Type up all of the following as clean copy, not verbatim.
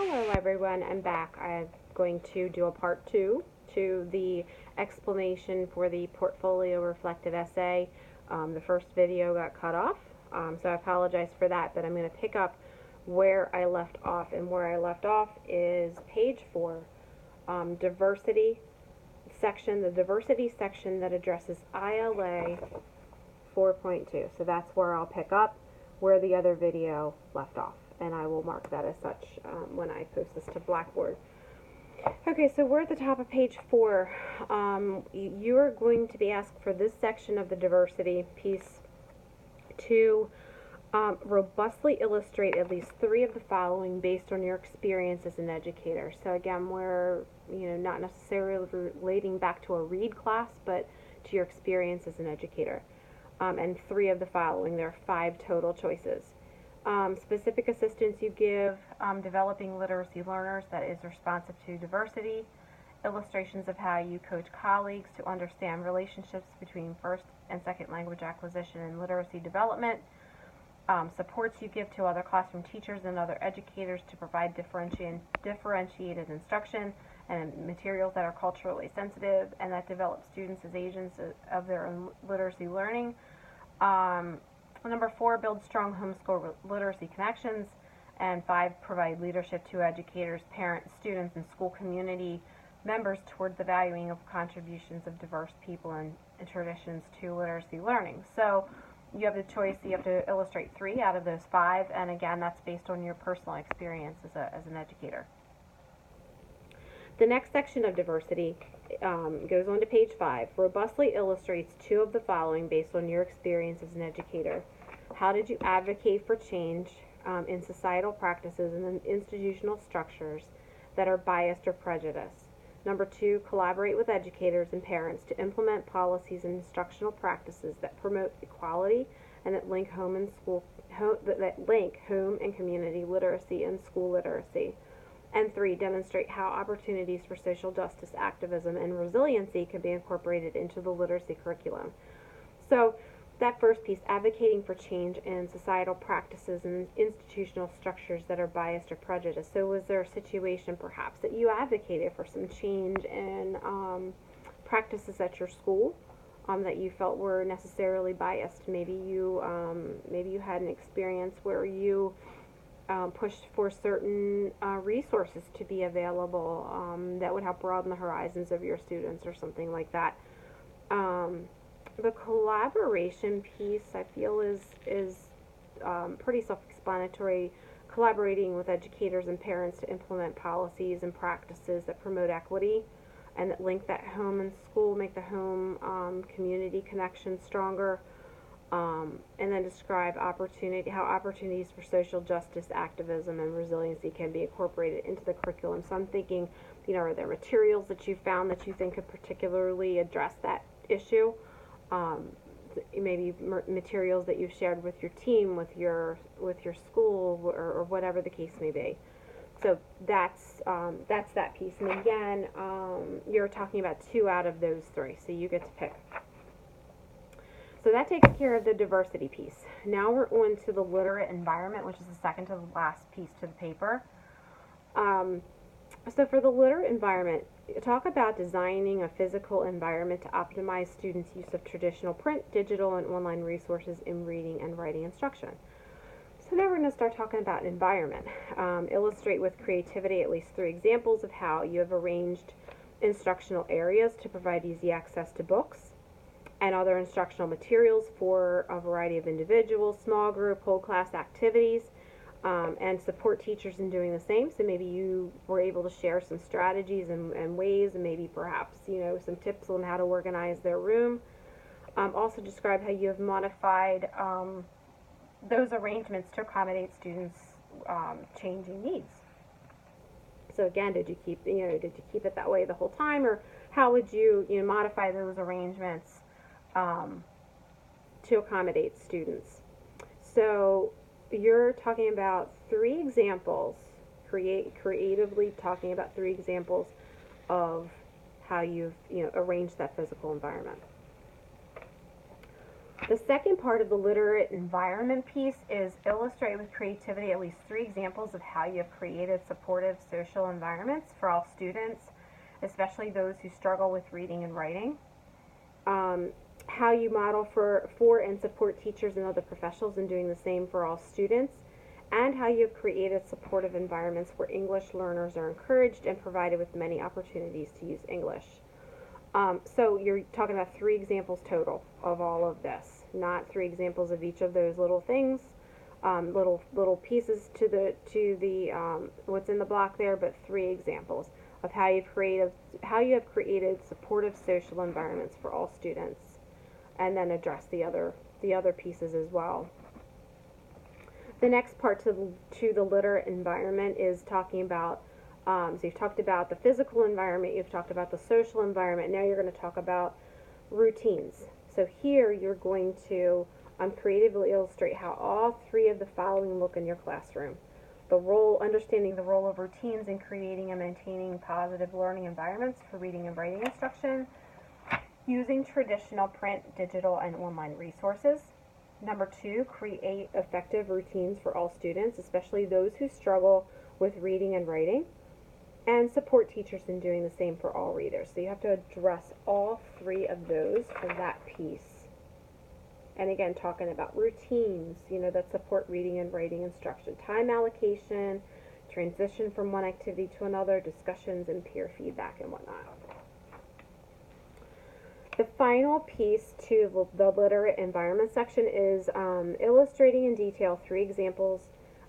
Hello everyone, I'm back. I'm going to do a part two to the explanation for the portfolio reflective essay. The first video got cut off, so I apologize for that, but I'm going to pick up where I left off, and where I left off is page 4, diversity section, the diversity section that addresses ILA 4.2. So that's where I'll pick up where the other video left off, and I will mark that as such when I post this to Blackboard. Okay, so we're at the top of page 4. You're going to be asked for this section of the diversity piece to robustly illustrate at least 3 of the following based on your experience as an educator. So again, we're not necessarily relating back to a read class, but to your experience as an educator. And 3 of the following. There are 5 total choices. Specific assistance you give developing literacy learners that is responsive to diversity. Illustrations of how you coach colleagues to understand relationships between first and second language acquisition and literacy development. Supports you give to other classroom teachers and other educators to provide differentiated instruction and materials that are culturally sensitive and that develop students as agents of their own literacy learning. Number 4, build strong homeschool literacy connections. And 5, provide leadership to educators, parents, students, and school community members toward the valuing of contributions of diverse people and traditions to literacy learning. So you have the choice, you have to illustrate 3 out of those 5, and again, that's based on your personal experience as an educator. The next section of diversity goes on to page 5. Robustly illustrates 2 of the following based on your experience as an educator. How did you advocate for change in societal practices and in institutional structures that are biased or prejudiced? Number 2, collaborate with educators and parents to implement policies and instructional practices that promote equality and that link home and community literacy and school literacy. And 3, demonstrate how opportunities for social justice activism and resiliency can be incorporated into the literacy curriculum. So that first piece, advocating for change in societal practices and institutional structures that are biased or prejudiced. So was there a situation perhaps that you advocated for some change in practices at your school that you felt were necessarily biased? Maybe you had an experience where you pushed for certain resources to be available that would help broaden the horizons of your students or something like that. The collaboration piece, I feel, is pretty self-explanatory. Collaborating with educators and parents to implement policies and practices that promote equity and that link that home and school, make the home community connection stronger. And then describe how opportunities for social justice activism and resiliency can be incorporated into the curriculum. So I'm thinking, are there materials that you found that you think could particularly address that issue? Maybe materials that you've shared with your team, with your school, or whatever the case may be. So that's that piece. And again, you're talking about 2 out of those 3, so you get to pick. So that takes care of the diversity piece. Now we're on to the literate environment, which is the second to the last piece to the paper. So for the literate environment, talk about designing a physical environment to optimize students' use of traditional print, digital, and online resources in reading and writing instruction. So now we're going to start talking about environment. Illustrate with creativity at least 3 examples of how you have arranged instructional areas to provide easy access to books and other instructional materials for a variety of individuals, small group, whole class activities, and support teachers in doing the same. So maybe you were able to share some strategies and ways, and maybe perhaps some tips on how to organize their room. Also describe how you have modified those arrangements to accommodate students' changing needs. So again, did you keep it that way the whole time, or how would you modify those arrangements to accommodate students? So you're talking about 3 examples, creatively talking about 3 examples of how you've arranged that physical environment. The second part of the literate environment piece is illustrate with creativity at least 3 examples of how you have created supportive social environments for all students, especially those who struggle with reading and writing. How you model for and support teachers and other professionals in doing the same for all students, and how you have created supportive environments where English learners are encouraged and provided with many opportunities to use English. So you're talking about 3 examples total of all of this, not 3 examples of each of those little things, little pieces to the what's in the block there, but 3 examples of how you have created supportive social environments for all students, and then address the other pieces as well. The next part to the literate environment is talking about, so you've talked about the physical environment, you've talked about the social environment, now you're going to talk about routines. So here you're going to creatively illustrate how all 3 of the following look in your classroom. Understanding the role of routines in creating and maintaining positive learning environments for reading and writing instruction, using traditional print, digital, and online resources. Number 2, create effective routines for all students, especially those who struggle with reading and writing, and support teachers in doing the same for all readers. So you have to address all 3 of those for that piece. And again, talking about routines, that support reading and writing instruction, time allocation, transition from one activity to another, discussions and peer feedback and whatnot. The final piece to the literate environment section is illustrating in detail 3 examples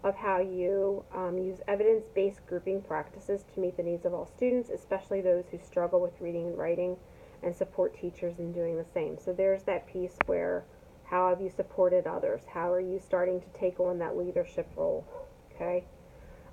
of how you use evidence-based grouping practices to meet the needs of all students, especially those who struggle with reading and writing, and support teachers in doing the same. So there's that piece where, how have you supported others? How are you starting to take on that leadership role? Okay.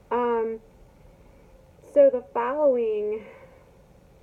So the following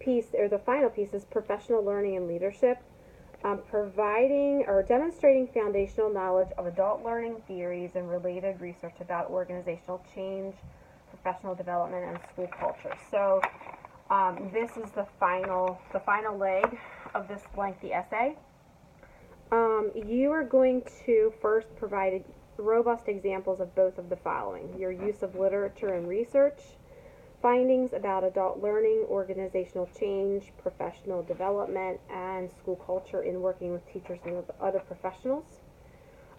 piece, or the final piece, is professional learning and leadership, providing or demonstrating foundational knowledge of adult learning theories and related research about organizational change, professional development, and school culture. So this is the final leg of this lengthy essay. You are going to first provide robust examples of both of the following: your use of literature and research, findings about adult learning, organizational change, professional development, and school culture in working with teachers and other professionals,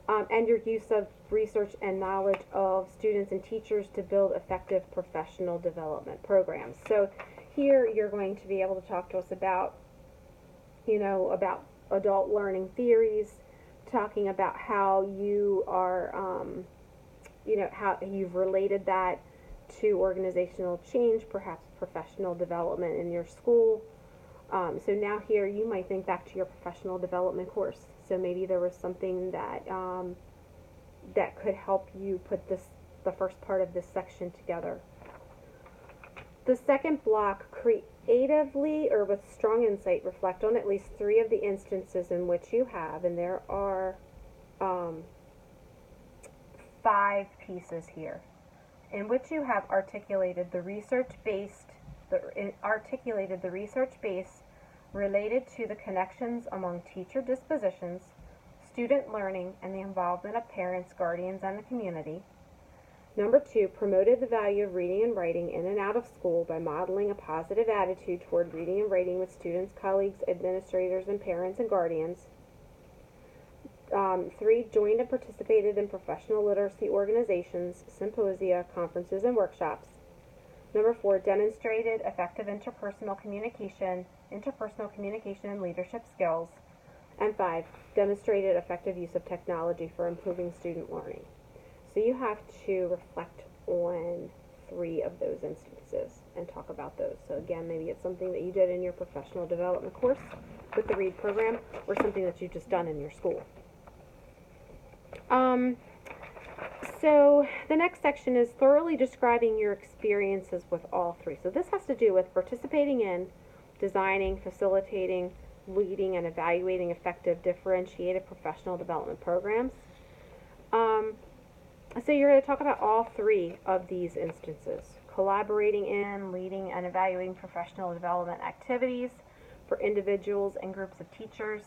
and your use of research and knowledge of students and teachers to build effective professional development programs. So here you're going to be able to talk to us about, about adult learning theories, talking about how you are, how you've related that to organizational change, perhaps professional development in your school. So now here you might think back to your professional development course. So maybe there was something that that could help you put the first part of this section together. The second block, creatively or with strong insight, reflect on at least 3 of the instances in which you have, and there are 5 pieces here, in which you have articulated the research base related to the connections among teacher dispositions, student learning, and the involvement of parents, guardians, and the community. Number 2, promoted the value of reading and writing in and out of school by modeling a positive attitude toward reading and writing with students, colleagues, administrators, and parents and guardians. 3, joined and participated in professional literacy organizations, symposia, conferences, and workshops. Number 4, demonstrated effective interpersonal communication and leadership skills. And 5, demonstrated effective use of technology for improving student learning. So you have to reflect on 3 of those instances and talk about those. So again, maybe it's something that you did in your professional development course with the READ program, or something that you've just done in your school. So the next section is thoroughly describing your experiences with all 3. So this has to do with participating in, designing, facilitating, leading, and evaluating effective differentiated professional development programs. So you're going to talk about all 3 of these instances: collaborating in, leading, and evaluating professional development activities for individuals and groups of teachers,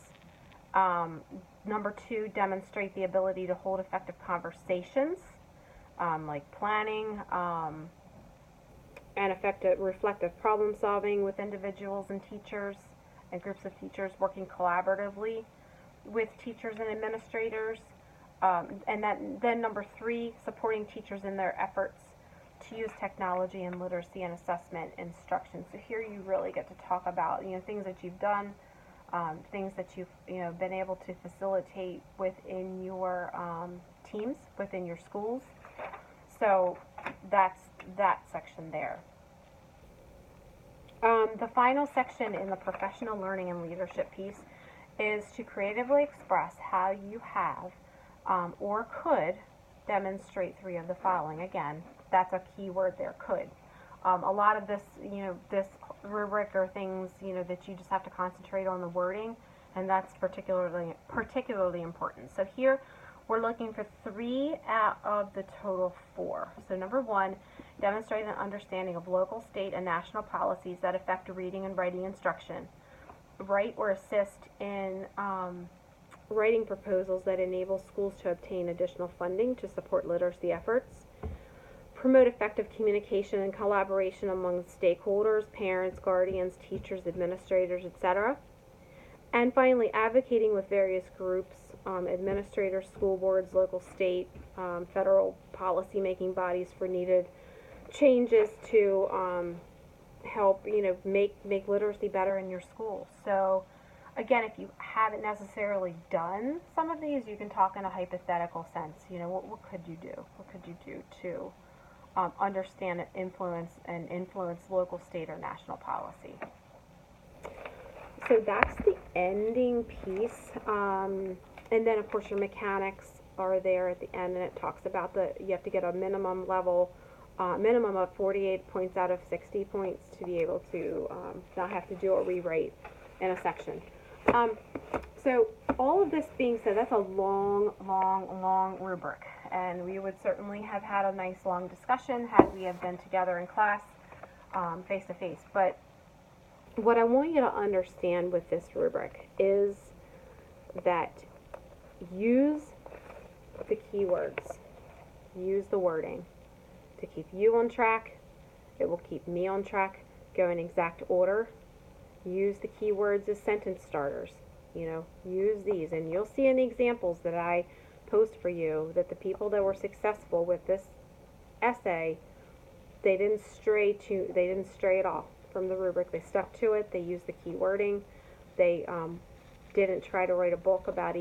Number 2, demonstrate the ability to hold effective conversations, like planning, and effective reflective problem solving with individuals and teachers and groups of teachers working collaboratively with teachers and administrators. Then number 3, supporting teachers in their efforts to use technology and literacy and assessment instruction. So here you really get to talk about things that you've done, things that you've been able to facilitate within your teams, within your schools. So that's that section there. The final section in the professional learning and leadership piece is to creatively express how you have or could demonstrate 3 of the following. Again, that's a key word there, could. A lot of this, this rubric are things, that you just have to concentrate on the wording, and that's particularly important. So here we're looking for 3 out of the total 4. So number 1, demonstrate an understanding of local, state, and national policies that affect reading and writing instruction. Write or assist in writing proposals that enable schools to obtain additional funding to support literacy efforts. Promote effective communication and collaboration among stakeholders, parents, guardians, teachers, administrators, etc. And finally, advocating with various groups, administrators, school boards, local, state, federal policy-making bodies for needed changes to help, make literacy better in your school. So, again, if you haven't necessarily done some of these, you can talk in a hypothetical sense. What could you do? What could you do to understand and influence local, state, or national policy? So that's the ending piece. And then, of course, your mechanics are there at the end, and it talks about you have to get a minimum of 48 points out of 60 points to be able to not have to do a rewrite in a section. So all of this being said, that's a long rubric, and we would certainly have had a nice long discussion had we have been together in class, face to face. But what I want you to understand with this rubric is that use the keywords, use the wording to keep you on track. It will keep me on track. Go in exact order. Use the keywords as sentence starters. Use these, and you'll see in the examples that I post for you that the people that were successful with this essay, they didn't stray at all from the rubric. They stuck to it. They used the key wording. They didn't try to write a book about